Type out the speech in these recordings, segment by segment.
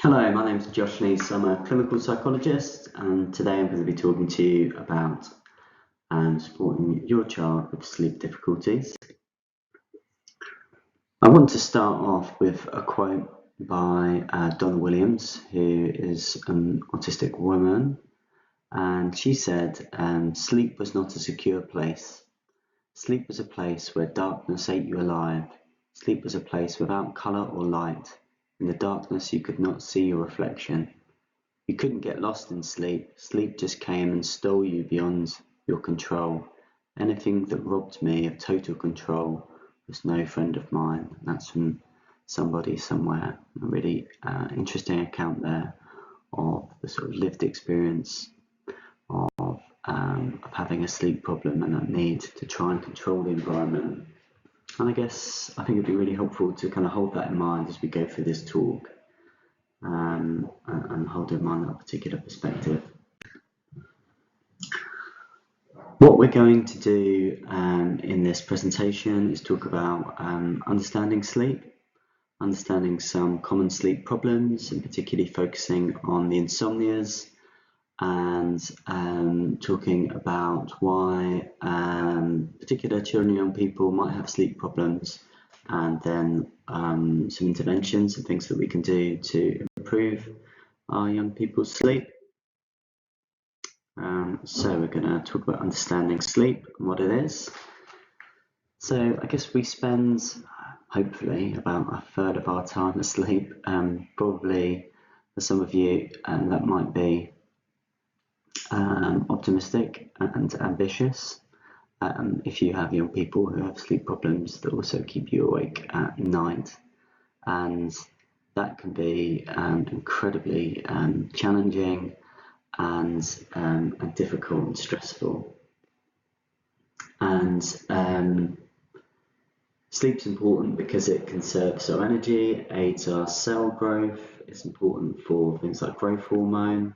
Hello, my name is Josh Neese. I'm a clinical psychologist, and today I'm going to be talking to you about supporting your child with sleep difficulties. I want to start off with a quote by Donna Williams, who is an autistic woman, and she said, "Sleep was not a secure place. Sleep was a place where darkness ate you alive. Sleep was a place without colour or light. In the darkness you could not see your reflection. You couldn't get lost in sleep. Sleep just came and stole you beyond your control. Anything that robbed me of total control was no friend of mine." That's from Somebody Somewhere. A really interesting account there of the sort of lived experience of having a sleep problem and that need to try and control the environment. And I think it'd be really helpful to kind of hold that in mind as we go through this talk. And hold in mind that particular perspective. What we're going to do in this presentation is talk about understanding sleep, understanding some common sleep problems, and particularly focusing on the insomnias, and talking about why particular children and young people might have sleep problems, and then some interventions and things that we can do to improve our young people's sleep. So we're going to talk about understanding sleep and what it is. So I guess we spend, hopefully, about a third of our time asleep. Probably for some of you, that might be optimistic and ambitious. If you have young people who have sleep problems that also keep you awake at night, and that can be incredibly challenging and difficult and stressful. And sleep's important because it conserves our energy, aids our cell growth. It's important for things like growth hormone.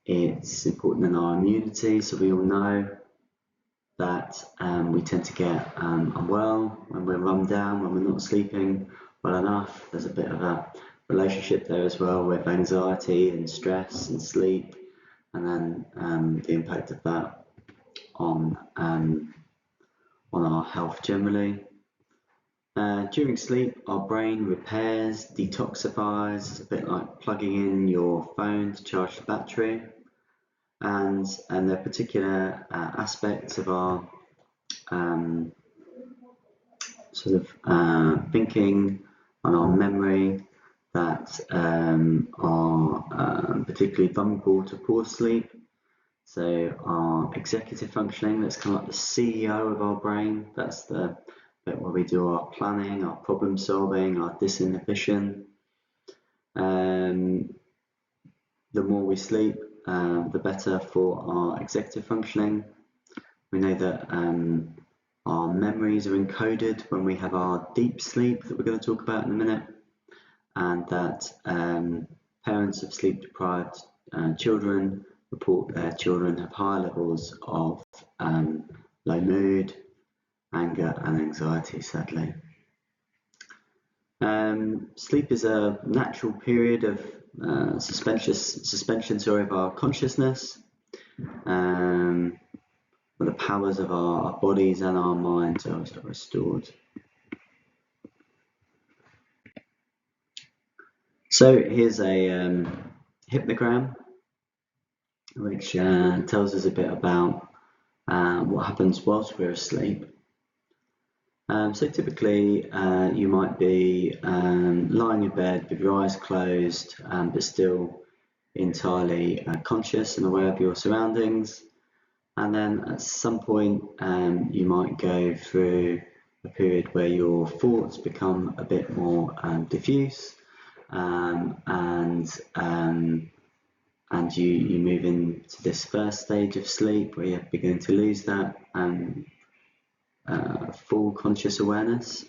It's important in our immunity, so we all know that we tend to get unwell when we're run down, when we're not sleeping well enough. There's a bit of a relationship there as well with anxiety and stress and sleep, and then the impact of that on our health generally. During sleep, our brain repairs, detoxifies. It's a bit like plugging in your phone to charge the battery. And there are particular aspects of our thinking and our memory that are particularly vulnerable to poor sleep. So our executive functioning, that's kind of like the CEO of our brain. That's the bit where we do our planning, our problem solving, our disinhibition. The more we sleep, the better for our executive functioning. We know that our memories are encoded when we have our deep sleep that we're going to talk about in a minute, and that parents of sleep deprived children report their children have higher levels of low mood, anger and anxiety, sadly. Sleep is a natural period of suspension of our consciousness, where the powers of our bodies and our minds are restored. So here's a hypnogram, which tells us a bit about what happens whilst we're asleep. So typically you might be lying in bed with your eyes closed, but still entirely conscious and aware of your surroundings. And then at some point you might go through a period where your thoughts become a bit more diffuse, and you move into this first stage of sleep where you're beginning to lose that full conscious awareness.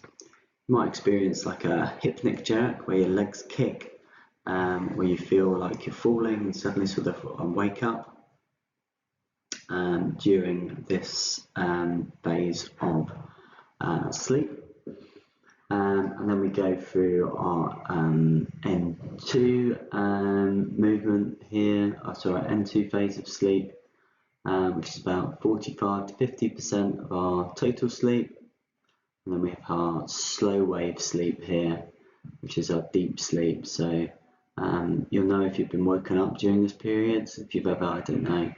You might experience like a hypnic jerk where your legs kick, where you feel like you're falling and suddenly sort of wake up during this phase of sleep. And then we go through our N2 movement here, N2 phase of sleep, which is about 45 to 50% of our total sleep. And then we have our slow wave sleep here, which is our deep sleep. So you'll know if you've been woken up during this period. If you've ever, I don't know,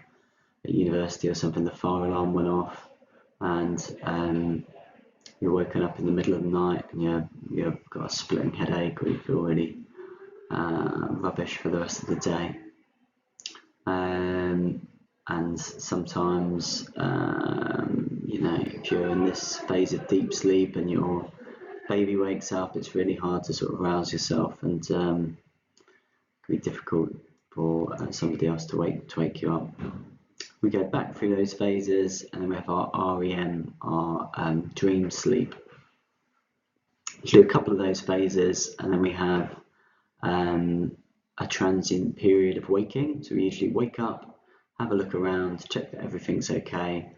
at university or something, the fire alarm went off and you're woken up in the middle of the night and you've got a splitting headache, or you feel really rubbish for the rest of the day. And sometimes, if you're in this phase of deep sleep and your baby wakes up, it's really hard to sort of rouse yourself, and it can be difficult for somebody else to wake you up. We go back through those phases, and then we have our REM, our dream sleep. We do a couple of those phases, and then we have a transient period of waking. So we usually wake up, have a look around, check that everything's okay,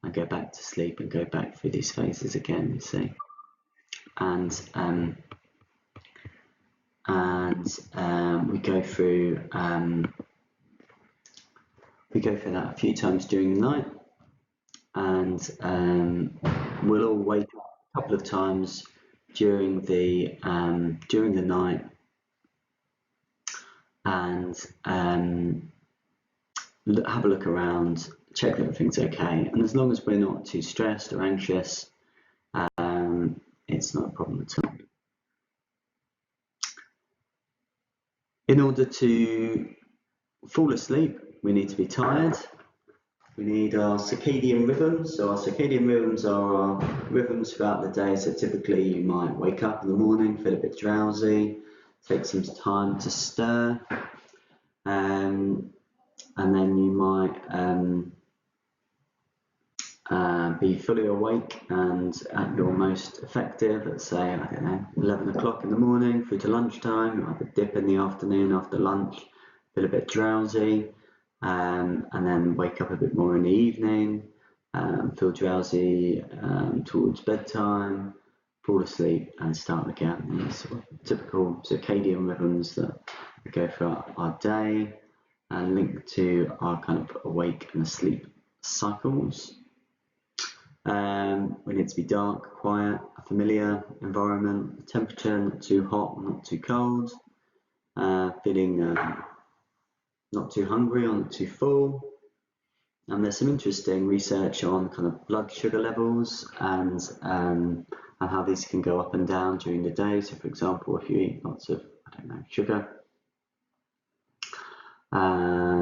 and go back to sleep and go back through these phases again, you see. And we go through that a few times during the night, and we'll all wake up a couple of times during the night, and have a look around, check that everything's okay. And as long as we're not too stressed or anxious, it's not a problem at all. In order to fall asleep, we need to be tired. We need our circadian rhythms. So our circadian rhythms are our rhythms throughout the day. So typically you might wake up in the morning, feel a bit drowsy, take some time to stir, and then you might be fully awake and at your most effective, let's say, 11 o'clock in the morning through to lunchtime. You have a dip in the afternoon after lunch, feel a bit drowsy, and then wake up a bit more in the evening, feel drowsy towards bedtime, fall asleep and start again. These sort of typical circadian rhythms that go throughout our day and link to our kind of awake and asleep cycles. We need to be dark, quiet, a familiar environment, temperature not too hot, not too cold, feeling not too hungry or not too full. And there's some interesting research on kind of blood sugar levels and how these can go up and down during the day. So for example, if you eat lots of, sugar,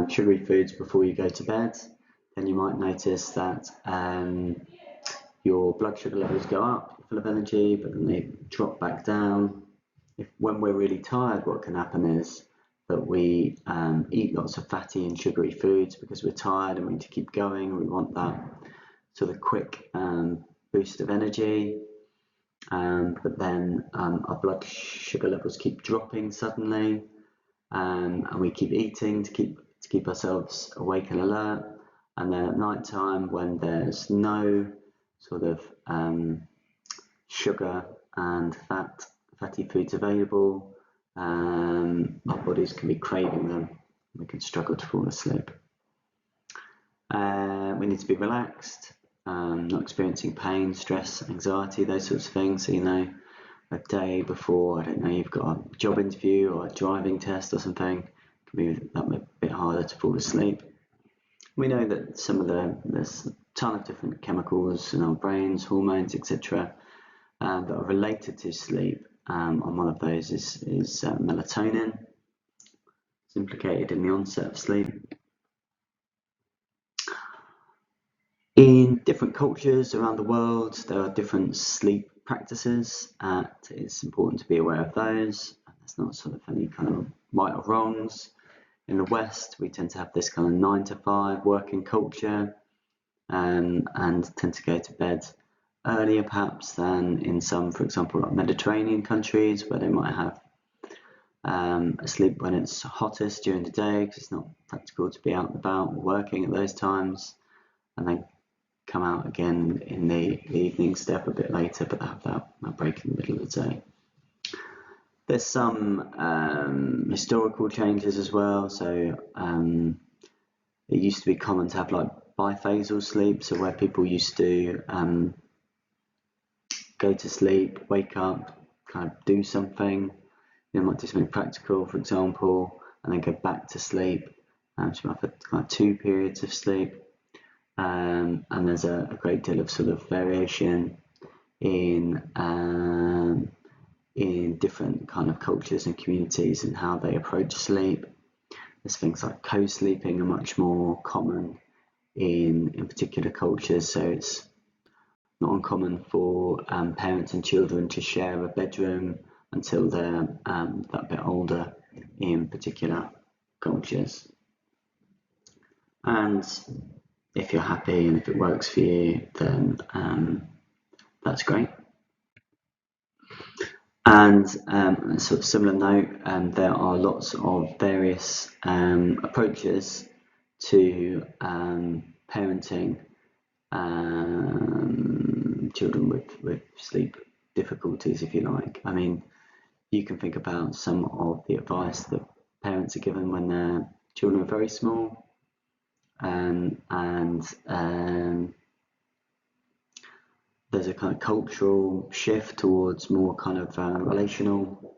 sugary foods before you go to bed, then you might notice that your blood sugar levels go up, you're full of energy, but then they drop back down. When we're really tired, what can happen is that we eat lots of fatty and sugary foods because we're tired and we need to keep going. We want that sort of quick boost of energy, but then our blood sugar levels keep dropping suddenly, and we keep eating to keep ourselves awake and alert. And then at night time, when there's no sort of sugar and fatty foods available, our bodies can be craving them. We can struggle to fall asleep. We need to be relaxed, not experiencing pain, stress, anxiety, those sorts of things. So, a day before, you've got a job interview or a driving test or something, it can be that bit harder to fall asleep. We know that there's a ton of different chemicals in our brains, hormones, etc., that are related to sleep. And one of those is melatonin. It's implicated in the onset of sleep. In different cultures around the world, there are different sleep practices. It's important to be aware of those. There's not sort of any kind of right or wrongs. In the West, we tend to have this kind of 9 to 5 working culture, and tend to go to bed earlier perhaps than in some, for example, like Mediterranean countries, where they might have sleep when it's hottest during the day because it's not practical to be out and about or working at those times, and then come out again in the evening, stay up a bit later, but they have that break in the middle of the day. There's some historical changes as well. So it used to be common to have like biphasal sleep, so where people used to go to sleep, wake up, kind of do something. You might do something practical, for example, and then go back to sleep. So you might have kind of 2 periods of sleep. And there's a great deal of sort of variation in different kind of cultures and communities and how they approach sleep. There's things like co-sleeping are much more common in particular cultures, so it's not uncommon for parents and children to share a bedroom until they're that bit older in particular cultures. And if you're happy and if it works for you, then that's great. And on a sort of similar note, there are lots of various approaches to parenting children with sleep difficulties, if you like. I mean, you can think about some of the advice that parents are given when their children are very small, and there's a kind of cultural shift towards more kind of relational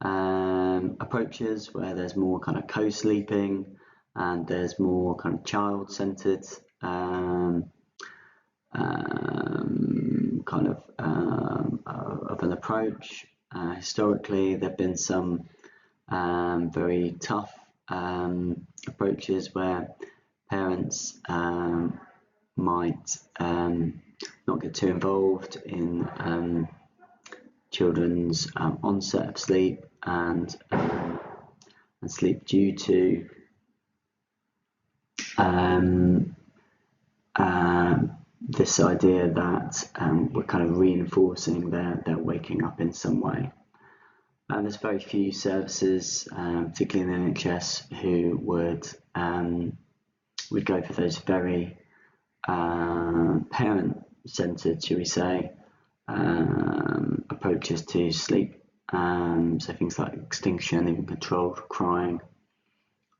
approaches, where there's more kind of co-sleeping and there's more kind of child-centered kind of an approach. Historically, there have been some very tough approaches where parents might not get too involved in children's onset of sleep and sleep due to this idea that we're kind of reinforcing their waking up in some way. And there's very few services, particularly in the NHS, who would go for those very parent-centered, shall we say, approaches to sleep. So things like extinction, even controlled crying,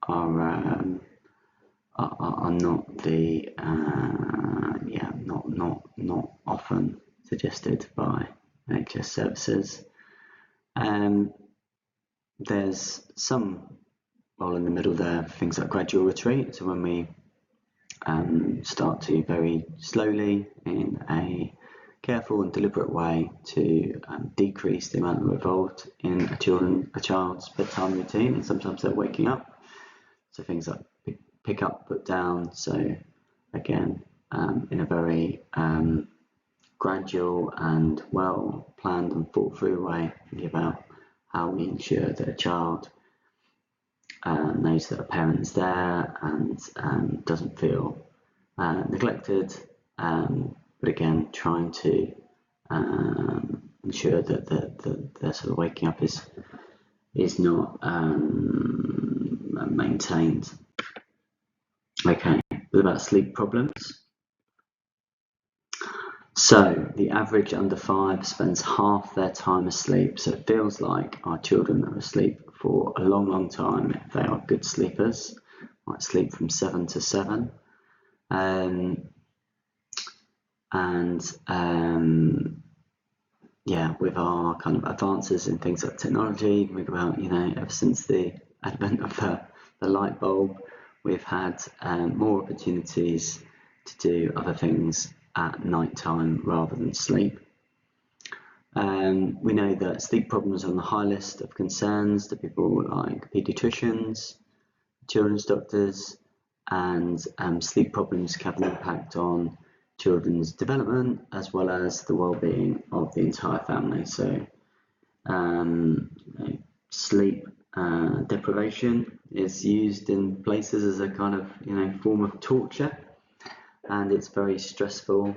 are not the not often suggested by NHS services. There's some role in the middle there, things like gradual retreat. So when we start to very slowly, in a careful and deliberate way, to decrease the amount we're involved in a child's bedtime routine, and sometimes they're waking up. So things like pick up, put down. So again, in a very gradual and well planned and thought through way, thinking about how we ensure that a child knows that a parent's there and doesn't feel neglected, but again, trying to ensure that the sort of waking up is not maintained. Okay, what about sleep problems? So the average under 5 spends half their time asleep. So it feels like our children are asleep for a long time if they are good sleepers. Might sleep from 7 to 7. With our kind of advances in things like technology, think about, ever since the advent of the light bulb, we've had more opportunities to do other things at night time rather than sleep. We know that sleep problems are on the high list of concerns to people like paediatricians, children's doctors, and sleep problems can have an impact on children's development as well as the well-being of the entire family. So sleep deprivation is used in places as a kind of form of torture, and it's very stressful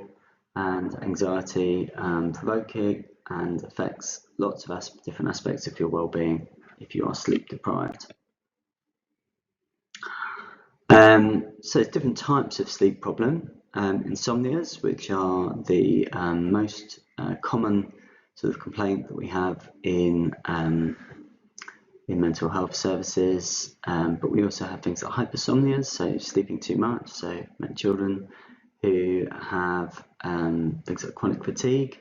and anxiety provoking and affects lots of different aspects of your well-being if you are sleep deprived. So there's different types of sleep problem. insomnias, which are the most common sort of complaint that we have in mental health services, but we also have things like hypersomnias, so sleeping too much, so children who have things like chronic fatigue,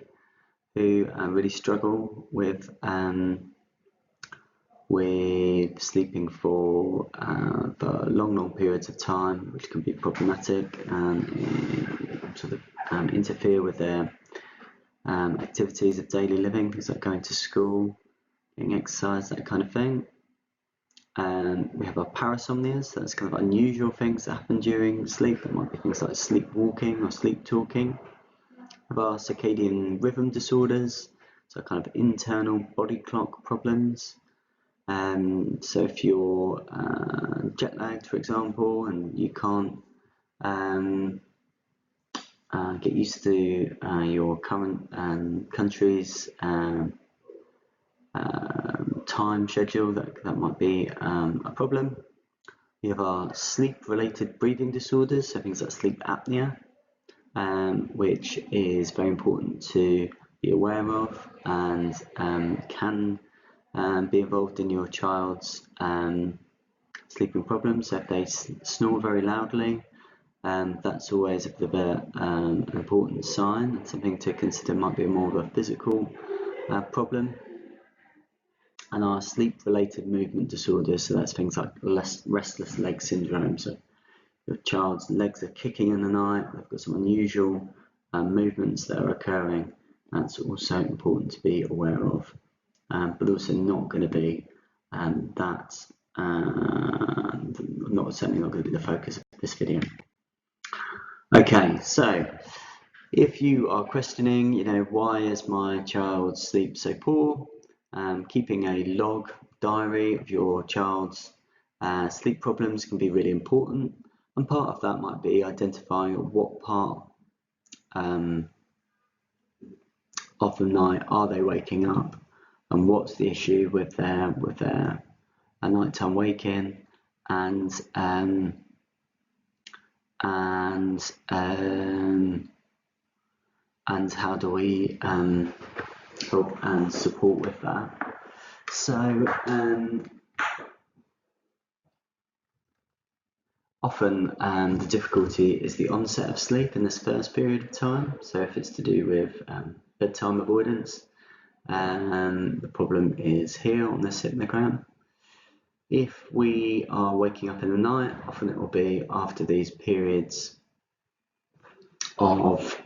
who really struggle with sleeping for long periods of time, which can be problematic and sort of interfere with their activities of daily living, things like going to school, getting exercise, that kind of thing. We have our parasomnias, so that's kind of unusual things that happen during sleep. That might be things like sleepwalking or sleep talking. We have our circadian rhythm disorders, so kind of internal body clock problems. So if you're jet lagged, for example, and you can't get used to your current country's time schedule, that might be a problem. We have our sleep-related breathing disorders, so things like sleep apnea, which is very important to be aware of and can be involved in your child's sleeping problems. So if they snore very loudly, that's always a bit of an important sign, something to consider. Might be more of a physical problem. And our sleep-related movement disorders, so that's things like restless leg syndrome. So your child's legs are kicking in the night, they've got some unusual movements that are occurring. That's also important to be aware of, but also not going to be certainly not going to be the focus of this video. Okay, so if you are questioning, why is my child's sleep so poor, keeping a log diary of your child's sleep problems can be really important, and part of that might be identifying what part of the night are they waking up, and what's the issue with their nighttime waking, and how do we help and support with that. So often the difficulty is the onset of sleep in this first period of time. So if it's to do with bedtime avoidance, the problem is here on this hypnogram. If we are waking up in the night, often it will be after these periods of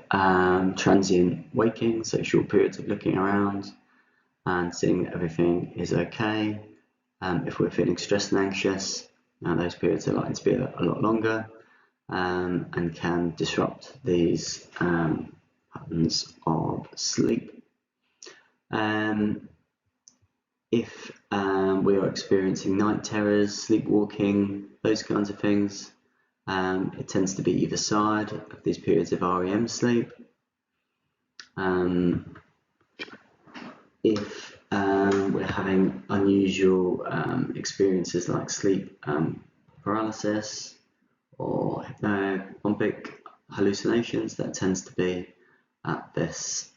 transient waking, so short periods of looking around and seeing that everything is okay. If we're feeling stressed and anxious, those periods are likely to be a lot longer and can disrupt these patterns of sleep. If we are experiencing night terrors, sleepwalking, those kinds of things, it tends to be either side of these periods of REM sleep. If we're having unusual experiences like sleep paralysis or hypnompic hallucinations, that tends to be at this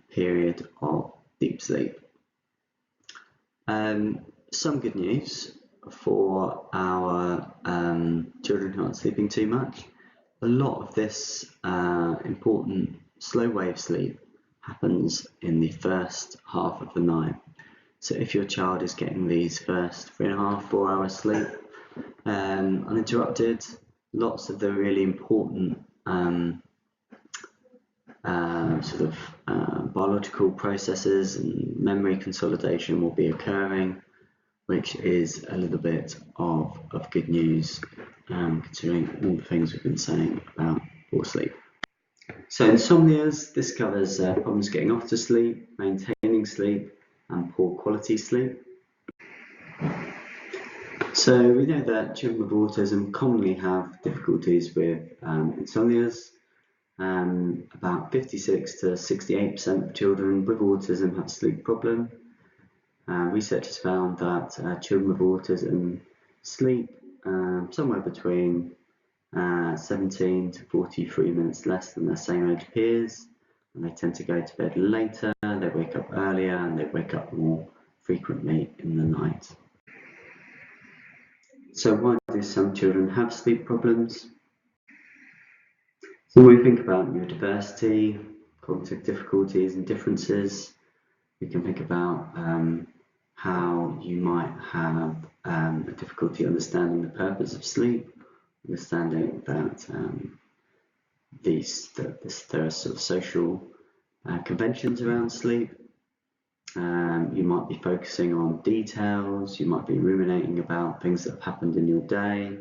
period of deep sleep. Some good news for our children who aren't sleeping too much. A lot of this important slow wave sleep happens in the first half of the night. So if your child is getting these first 3.5-4 hours sleep uninterrupted, lots of the really important biological processes and memory consolidation will be occurring, which is a little bit of good news, considering all the things we've been saying about poor sleep. So insomnias, this covers problems getting off to sleep, maintaining sleep, and poor quality sleep. So we know that children with autism commonly have difficulties with insomnias. About 56 to 68% of children with autism have a sleep problem. Researchers found that children with autism sleep somewhere between 17 to 43 minutes less than their same age peers, and they tend to go to bed later, they wake up earlier, and they wake up more frequently in the night. So why do some children have sleep problems? So when we think about neurodiversity, cognitive difficulties and differences, we can think about how you might have a difficulty understanding the purpose of sleep, understanding that there are sort of social conventions around sleep. You might be focusing on details, you might be ruminating about things that have happened in your day,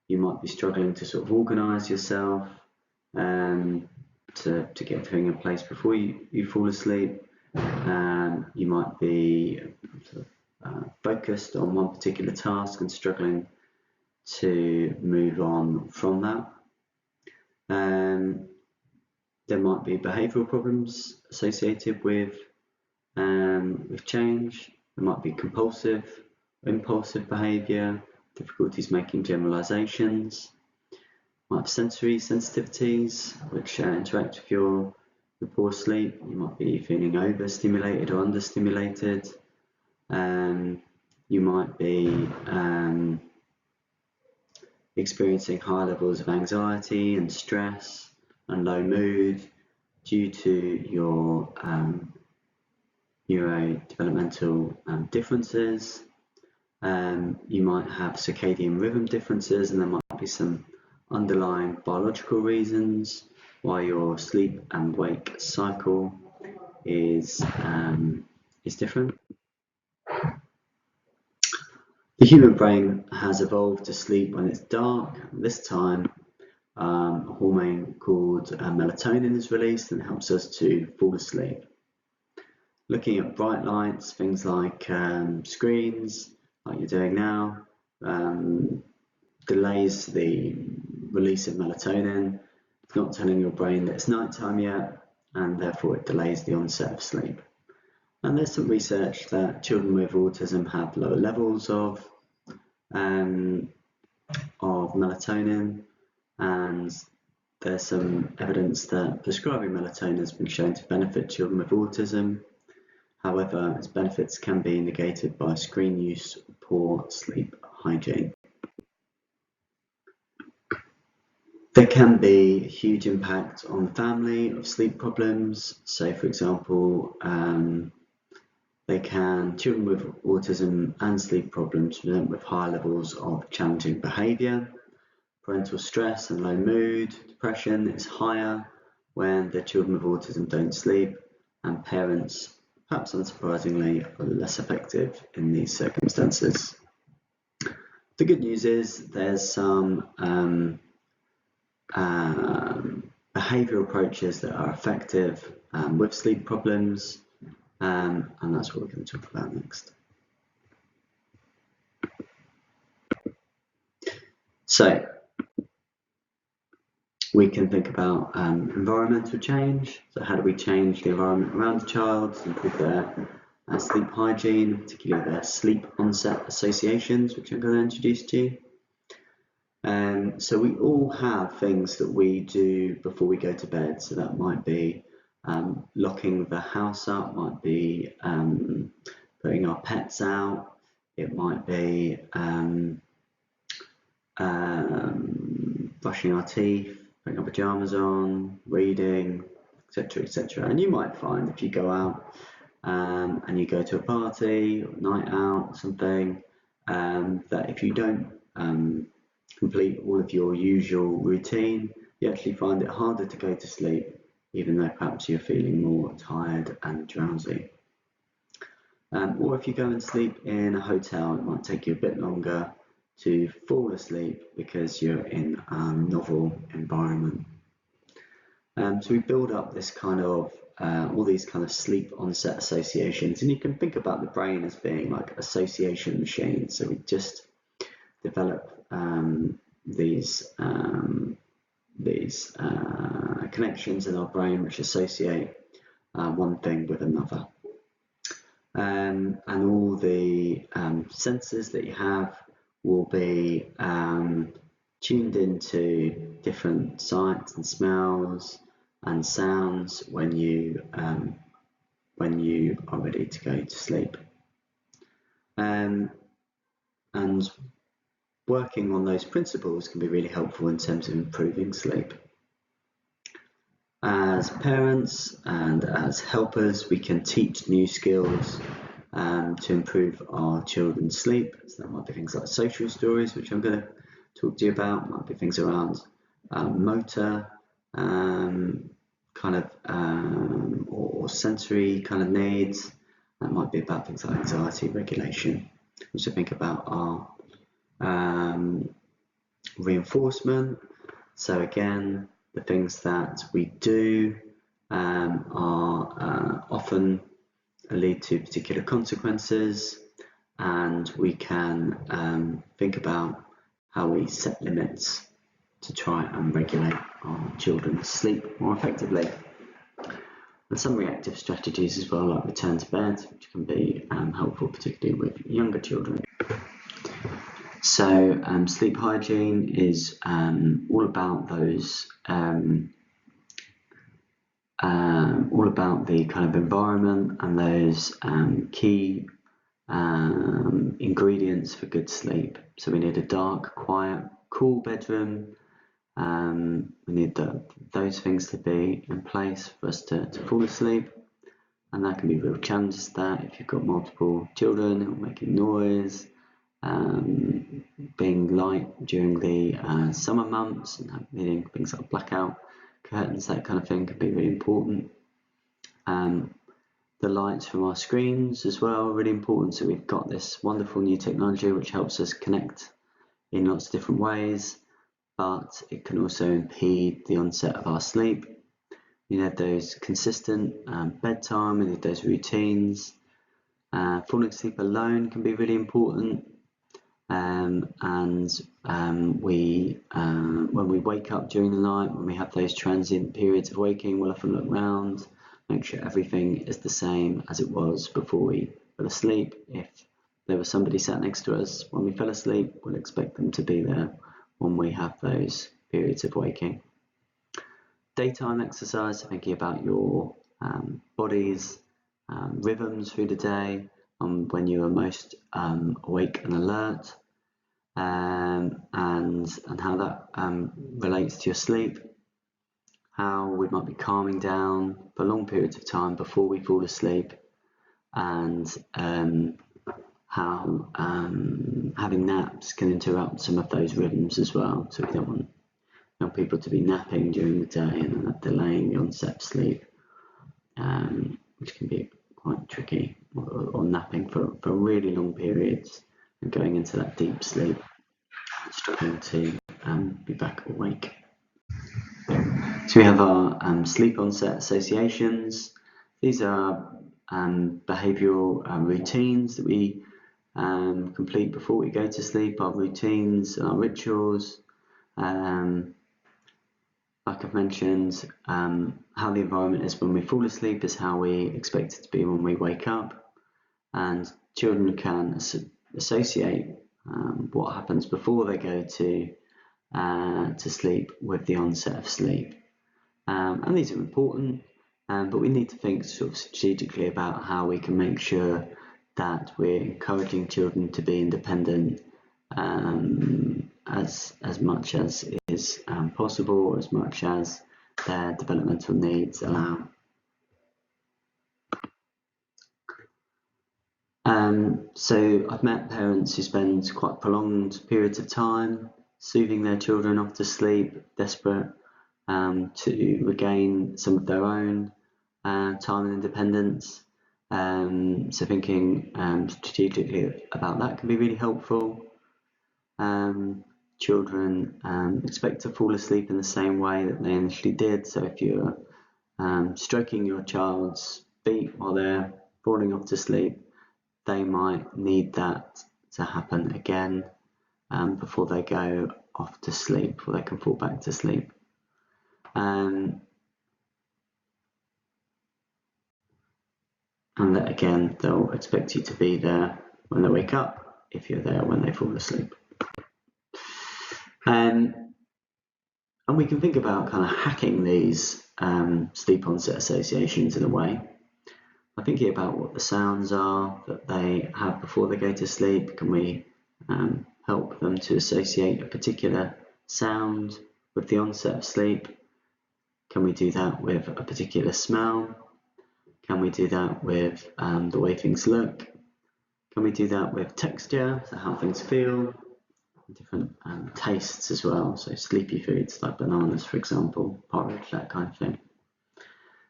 you might be struggling to sort of organise yourself to get everything in place before you fall asleep. You might be focused on one particular task and struggling to move on from that. There might be behavioural problems associated with change. There might be compulsive, impulsive behaviour, difficulties making generalisations. Might have sensory sensitivities which interact with your poor sleep. You might be feeling overstimulated or understimulated. You might be experiencing high levels of anxiety and stress and low mood due to your neurodevelopmental differences. You might have circadian rhythm differences, and there might be some underlying biological reasons why your sleep and wake cycle is different. The human brain has evolved to sleep when it's dark. This time, a hormone called melatonin is released and helps us to fall asleep. Looking at bright lights, things like screens, like you're doing now, delays the release of melatonin. It's not telling your brain that it's nighttime yet, and therefore it delays the onset of sleep. And there's some research that children with autism have lower levels of melatonin, and there's some evidence that prescribing melatonin has been shown to benefit children with autism. However, its benefits can be negated by screen use or poor sleep hygiene. There can be a huge impact on the family of sleep problems. So, for example, children with autism and sleep problems present with high levels of challenging behaviour. Parental stress and low mood, depression is higher when the children with autism don't sleep, and parents, perhaps unsurprisingly, are less effective in these circumstances. The good news is there's some behavioural approaches that are effective with sleep problems, and that's what we're going to talk about next. So we can think about environmental change. So how do we change the environment around the child to improve their sleep hygiene, particularly their sleep onset associations, which I'm going to introduce to you. So we all have things that we do before we go to bed. So that might be locking the house up, might be putting our pets out, it might be brushing our teeth, putting our pajamas on, reading, etc., etc. And you might find if you go out and you go to a party or a night out or something, that if you don't complete all of your usual routine, you actually find it harder to go to sleep, even though perhaps you're feeling more tired and drowsy. Or if you go and sleep in a hotel, it might take you a bit longer to fall asleep because you're in a novel environment. So we build up this kind of all these kind of sleep onset associations, and you can think about the brain as being like association machines. So we just develop these connections in our brain which associate one thing with another, and all the senses that you have will be tuned into different sights and smells and sounds when you are ready to go to sleep. And working on those principles can be really helpful in terms of improving sleep. As parents and as helpers, we can teach new skills to improve our children's sleep. So that might be things like social stories, which I'm going to talk to you about. Might be things around motor, or sensory kind of needs. That might be about things like anxiety regulation. Also think about our reinforcement. So again, the things that we do are often lead to particular consequences, and we can think about how we set limits to try and regulate our children's sleep more effectively. And some reactive strategies as well, like return to bed, which can be helpful, particularly with younger children. So sleep hygiene is all about those, all about the kind of environment and those key ingredients for good sleep. So we need a dark, quiet, cool bedroom. We need those things to be in place for us to fall asleep. And that can be real challenges, that if you've got multiple children who are making noise, being light during the summer months, and needing things like blackout curtains, that kind of thing can be really important. The lights from our screens as well are really important. So we've got this wonderful new technology which helps us connect in lots of different ways, but it can also impede the onset of our sleep. You need those consistent bedtime, we need those routines. Falling asleep alone can be really important. When we wake up during the night, when we have those transient periods of waking, we'll often look around, make sure everything is the same as it was before we fell asleep. If there was somebody sat next to us when we fell asleep, we'll expect them to be there when we have those periods of waking. Daytime exercise, thinking about your body's rhythms through the day, when you are most awake and alert, and how that relates to your sleep, how we might be calming down for long periods of time before we fall asleep, and how having naps can interrupt some of those rhythms as well. So we don't want people to be napping during the day and delaying the onset of sleep, which can be quite tricky, or napping for really long periods and going into that deep sleep and struggling to be back awake. So we have our sleep onset associations. These are behavioural routines that we complete before we go to sleep, our routines and our rituals. Like I've mentioned, how the environment is when we fall asleep is how we expect it to be when we wake up, and children can associate what happens before they go to sleep with the onset of sleep. And these are important, but we need to think sort of strategically about how we can make sure that we're encouraging children to be independent as much as is possible, as much as their developmental needs allow. So I've met parents who spend quite prolonged periods of time soothing their children off to sleep, desperate to regain some of their own time and independence. So thinking strategically about that can be really helpful. Children expect to fall asleep in the same way that they initially did. So if you're stroking your child's feet while they're falling off to sleep, they might need that to happen again before they go off to sleep, before they can fall back to sleep. And that again, they'll expect you to be there when they wake up, if you're there when they fall asleep. And we can think about kind of hacking these sleep onset associations in a way by thinking about what the sounds are that they have before they go to sleep. Can we help them to associate a particular sound with the onset of sleep? Can we do that with a particular smell? Can we do that with the way things look? Can we do that with texture, so how things feel? Different tastes as well, so sleepy foods like bananas, for example, porridge, that kind of thing.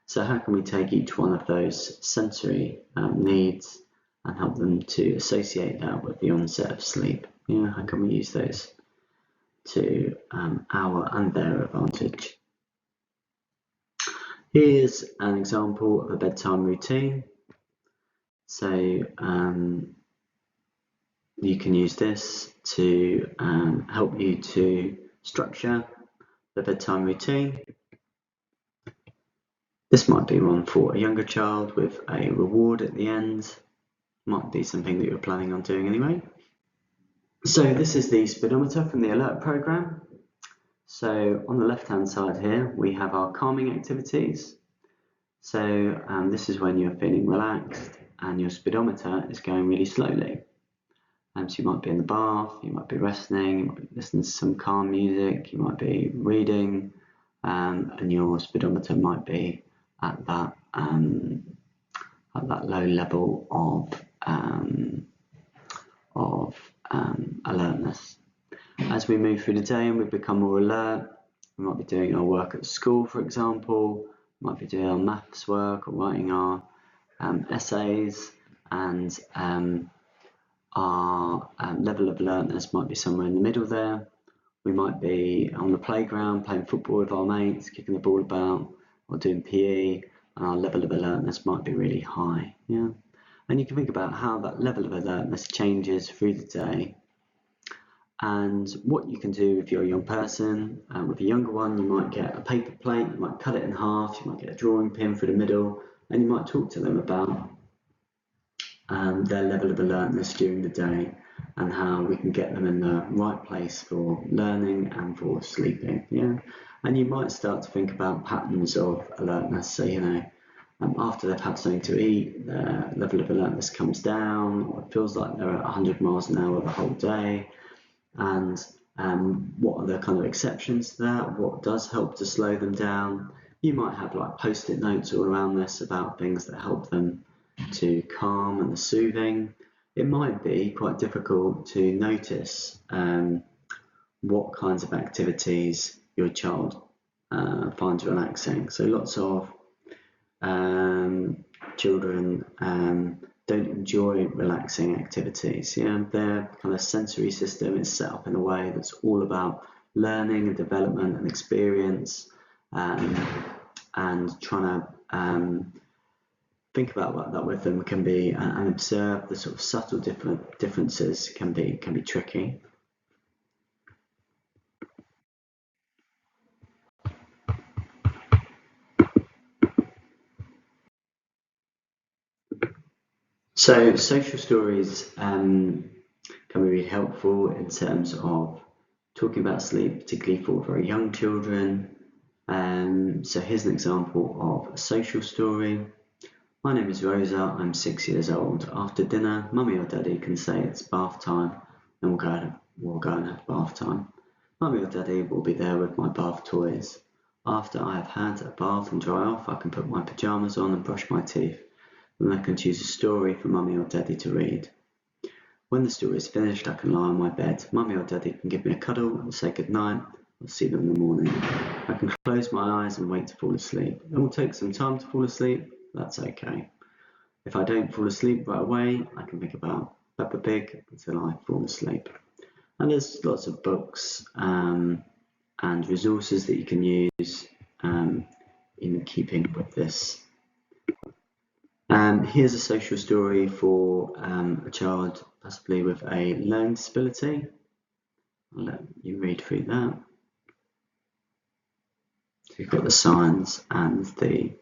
So how can we take each one of those sensory needs and help them to associate that with the onset of sleep? How can we use those to our and their advantage? Here's an example of a bedtime routine. So you can use this to help you to structure the bedtime routine. This might be one for a younger child with a reward at the end. Might be something that you're planning on doing anyway. So this is the speedometer from the alert program. So on the left hand side here we have our calming activities. So this is when you're feeling relaxed and your speedometer is going really slowly. So you might be in the bath, you might be resting, you might be listening to some calm music, you might be reading, and your speedometer might be at that low level of alertness. As we move through the day and we become more alert, we might be doing our work at school, for example, we might be doing our maths work or writing our essays, and our level of alertness might be somewhere in the middle there. We might be on the playground playing football with our mates, kicking the ball about, or doing PE, and our level of alertness might be really high. And you can think about how that level of alertness changes through the day, and what you can do if you're a young person. With a younger one, you might get a paper plate, you might cut it in half, you might get a drawing pin through the middle, and you might talk to them about their level of alertness during the day and how we can get them in the right place for learning and for sleeping. And you might start to think about patterns of alertness. So after they've had something to eat, their level of alertness comes down, or it feels like they're at 100 miles an hour the whole day. And what are the kind of exceptions to that? What does help to slow them down? You might have like post-it notes all around this about things that help them to calm and the soothing. It might be quite difficult to notice what kinds of activities your child finds relaxing. So lots of children don't enjoy relaxing activities. Their kind of sensory system is set up in a way that's all about learning and development and experience, and trying to think about that with them can be, and observe the sort of subtle differences can be tricky. So social stories can be really helpful in terms of talking about sleep, particularly for very young children. So here's an example of a social story. My name is Rosa, I'm 6 years old. After dinner, Mummy or Daddy can say it's bath time, and we'll go and have bath time. Mummy or Daddy will be there with my bath toys. After I have had a bath and dry off, I can put my pyjamas on and brush my teeth. Then I can choose a story for Mummy or Daddy to read. When the story is finished, I can lie on my bed. Mummy or Daddy can give me a cuddle and say goodnight. I'll see them in the morning. I can close my eyes and wait to fall asleep. It will take some time to fall asleep. That's okay. If I don't fall asleep right away, I can think about Peppa Pig until I fall asleep. And there's lots of books and resources that you can use in keeping with this. Here's a social story for a child possibly with a learning disability. I'll let you read through that. So you've got the signs and the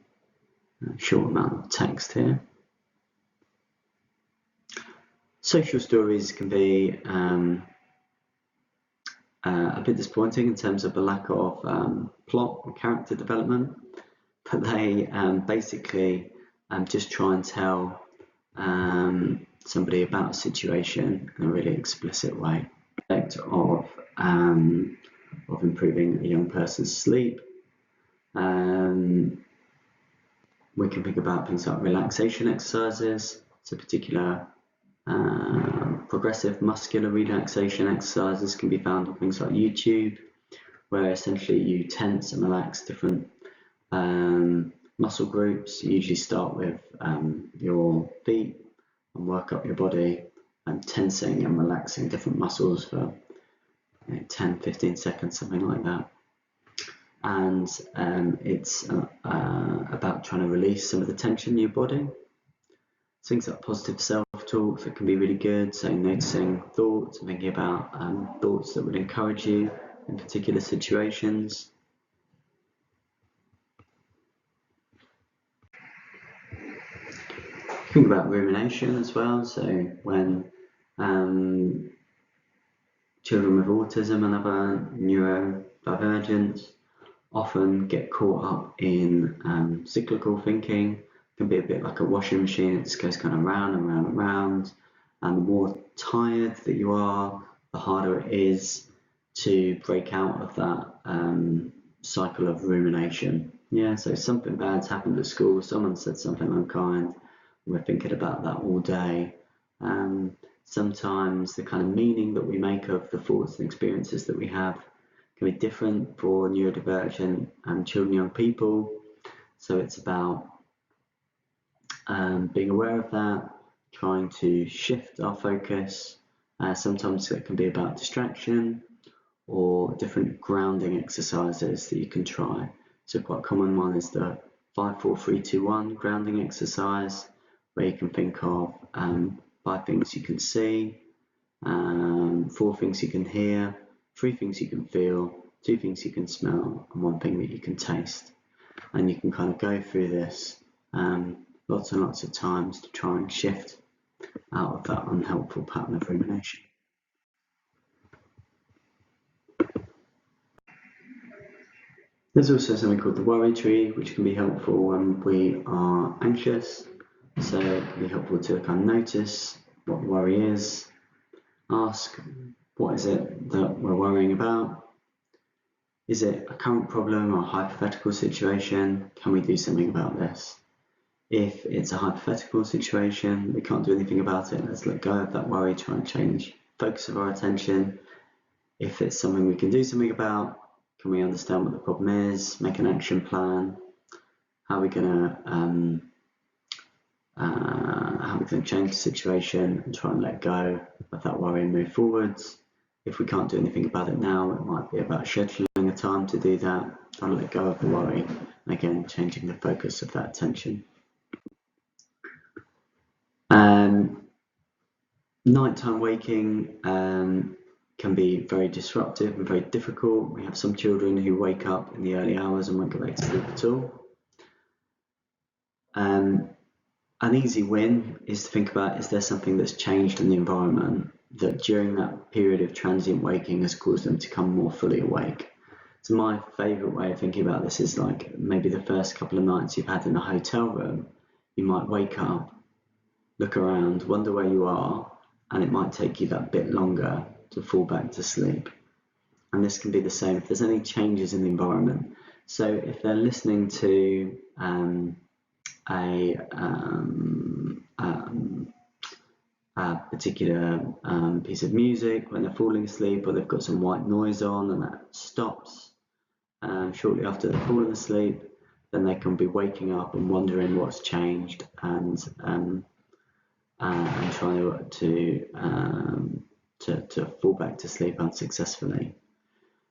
short amount of text here. Social stories can be a bit disappointing in terms of the lack of plot and character development, but they basically just try and tell somebody about a situation in a really explicit way. Of improving a young person's sleep. We can think about things like relaxation exercises, so particular progressive muscular relaxation exercises can be found on things like YouTube, where essentially you tense and relax different muscle groups. You usually start with your feet and work up your body, tensing and relaxing different muscles for 10-15 seconds, something like that. And it's about trying to release some of the tension in your body. Things like positive self-talk that can be really good, so noticing thoughts and thinking about thoughts that would encourage you in particular situations. Think about rumination as well, so when children with autism and other neurodivergence often get caught up in cyclical thinking. It can be a bit like a washing machine. It just goes kind of round and round and round. And the more tired that you are, the harder it is to break out of that cycle of rumination. Yeah, so something bad's happened at school. Someone said something unkind. We're thinking about that all day. Sometimes the kind of meaning that we make of the thoughts and experiences that we have can be different for neurodivergent children and young people. So it's about being aware of that, trying to shift our focus. Sometimes it can be about distraction or different grounding exercises that you can try. So quite a common one is the 5-4-3-2-1 grounding exercise, where you can think of 5 things you can see, 4 things you can hear, 3 things you can feel, 2 things you can smell, and 1 thing that you can taste. And you can kind of go through this lots and lots of times to try and shift out of that unhelpful pattern of rumination. There's also something called the worry tree, which can be helpful when we are anxious. So it can be helpful to kind of notice what worry is, ask what is it that we're worrying about. Is it a current problem or a hypothetical situation? Can we do something about this? If it's a hypothetical situation, we can't do anything about it. Let's let go of that worry, try and change focus of our attention. If it's something we can do something about, can we understand what the problem is, make an action plan? How are we going to change the situation and try and let go of that worry and move forwards? If we can't do anything about it now, it might be about scheduling a time to do that, trying to let go of the worry, and again, changing the focus of that attention. Nighttime waking can be very disruptive and very difficult. We have some children who wake up in the early hours and won't go back to sleep at all. An easy win is to think about, is there something that's changed in the environment that during that period of transient waking has caused them to come more fully awake? So my favourite way of thinking about this is like maybe the first couple of nights you've had in a hotel room, you might wake up, look around, wonder where you are, and it might take you that bit longer to fall back to sleep. And this can be the same if there's any changes in the environment. So if they're listening to a particular piece of music when they're falling asleep, or they've got some white noise on and that stops shortly after they're falling asleep, then they can be waking up and wondering what's changed and trying to fall back to sleep unsuccessfully.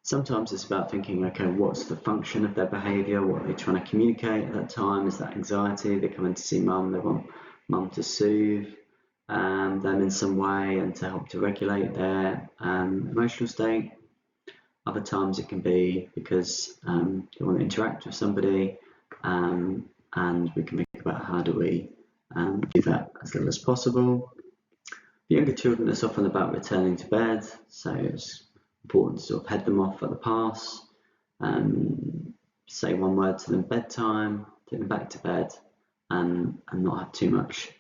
Sometimes it's about thinking, okay, what's the function of their behaviour? What are they trying to communicate at that time? Is that anxiety? They come in to see mum, they want mum to soothe them in some way and to help to regulate their emotional state. Other times it can be because they want to interact with somebody, and we can think about how do we do that as little as possible. For younger children, it's often about returning to bed, so it's important to sort of head them off at the pass, say one word to them bedtime, take them back to bed, and not have too much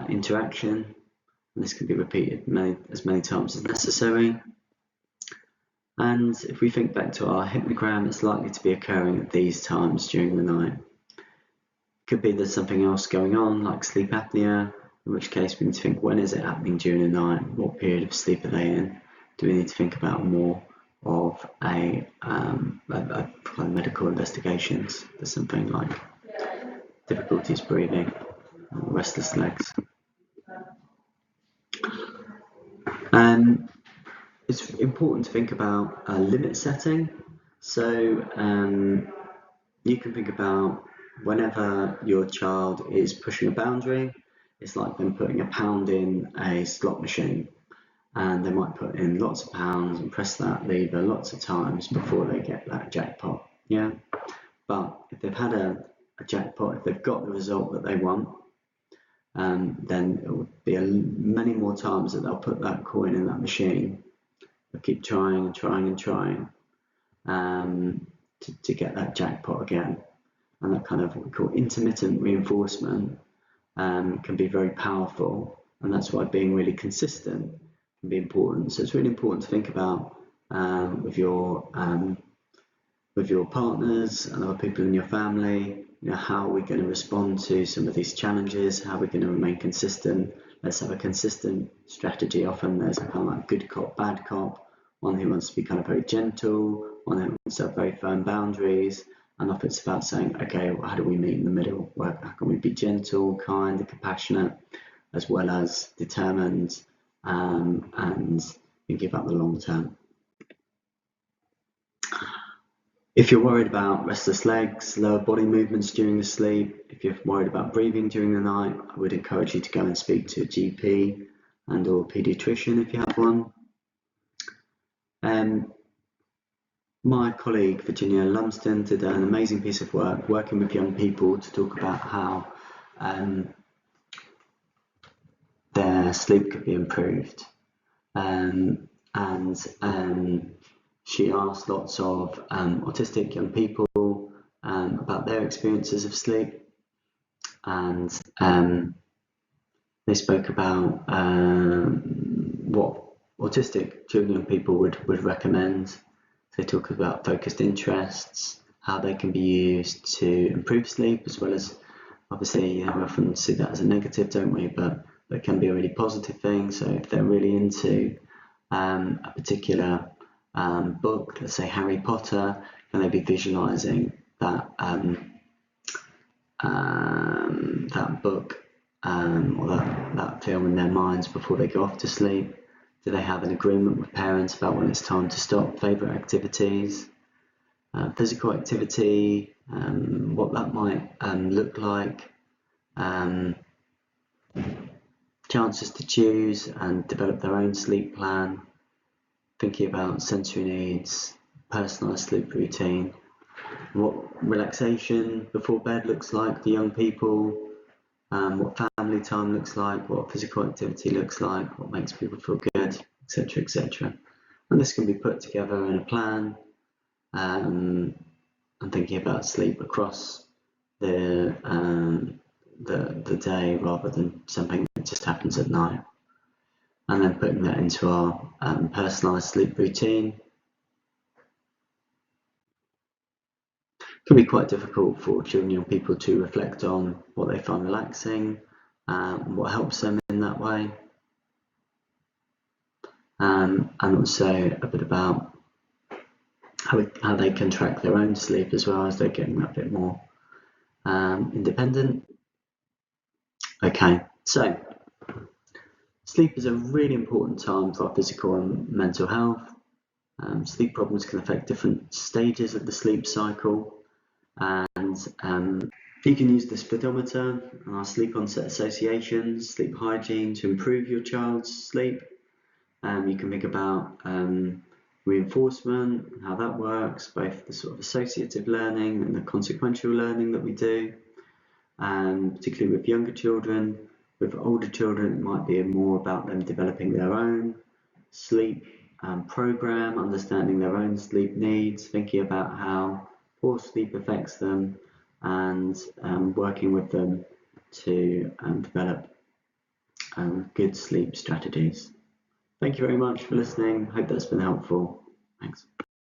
interaction. And this can be repeated as many times as necessary. And if we think back to our hypnogram, it's likely to be occurring at these times during the night. Could be there's something else going on, like sleep apnea, in which case we need to think, when is it happening during the night? What period of sleep are they in? Do we need to think about more of a kind of medical investigations? There's something like difficulties breathing, restless legs. It's important to think about limit setting. So you can think about whenever your child is pushing a boundary, it's like them putting a pound in a slot machine, and they might put in lots of pounds and press that lever lots of times before they get that jackpot. Yeah, but if they've had a jackpot, if they've got the result that they want, then it would be many more times that they'll put that coin in that machine. They'll keep trying and trying and trying to get that jackpot again. And that kind of what we call intermittent reinforcement can be very powerful, and that's why being really consistent can be important. So it's really important to think about with your partners and other people in your family, how are we going to respond to some of these challenges? How are we going to remain consistent? Let's have a consistent strategy. Often there's a kind of like good cop, bad cop, one who wants to be kind of very gentle, one who wants to have very firm boundaries. And often it's about saying, okay, well, how do we meet in the middle? How can we be gentle, kind, and compassionate, as well as determined and thinking about the long term? If you're worried about restless legs, lower body movements during the sleep, if you're worried about breathing during the night, I would encourage you to go and speak to a GP and or paediatrician if you have one. My colleague Virginia Lumsden did an amazing piece of work working with young people to talk about how their sleep could be improved. She asked lots of autistic young people about their experiences of sleep, and they spoke about what autistic children and people would recommend. They talk about focused interests, how they can be used to improve sleep, as well as, obviously, we often see that as a negative, don't we? But it can be a really positive thing. So if they're really into a particular book, let's say Harry Potter, can they be visualizing that that book or that film in their minds before they go off to sleep? Do they have an agreement with parents about when it's time to stop? Favourite activities, physical activity, what that might look like, chances to choose and develop their own sleep plan, thinking about sensory needs, personalised sleep routine, what relaxation before bed looks like for young people, what family time looks like, what physical activity looks like, what makes people feel good, etc., etc. And this can be put together in a plan, and thinking about sleep across the day rather than something that just happens at night. And then putting that into our personalised sleep routine. It can be quite difficult for children and people to reflect on what they find relaxing, what helps them in that way, and also a bit about how they can track their own sleep as well as they're getting a bit more independent. Okay, so sleep is a really important time for our physical and mental health. Sleep problems can affect different stages of the sleep cycle, and you can use the speedometer and our sleep onset associations, sleep hygiene to improve your child's sleep. You can think about reinforcement, how that works, both the sort of associative learning and the consequential learning that we do, particularly with younger children. With older children, it might be more about them developing their own sleep program, understanding their own sleep needs, thinking about how poor sleep affects them, and working with them to develop good sleep strategies. Thank you very much for listening. Hope that's been helpful. Thanks.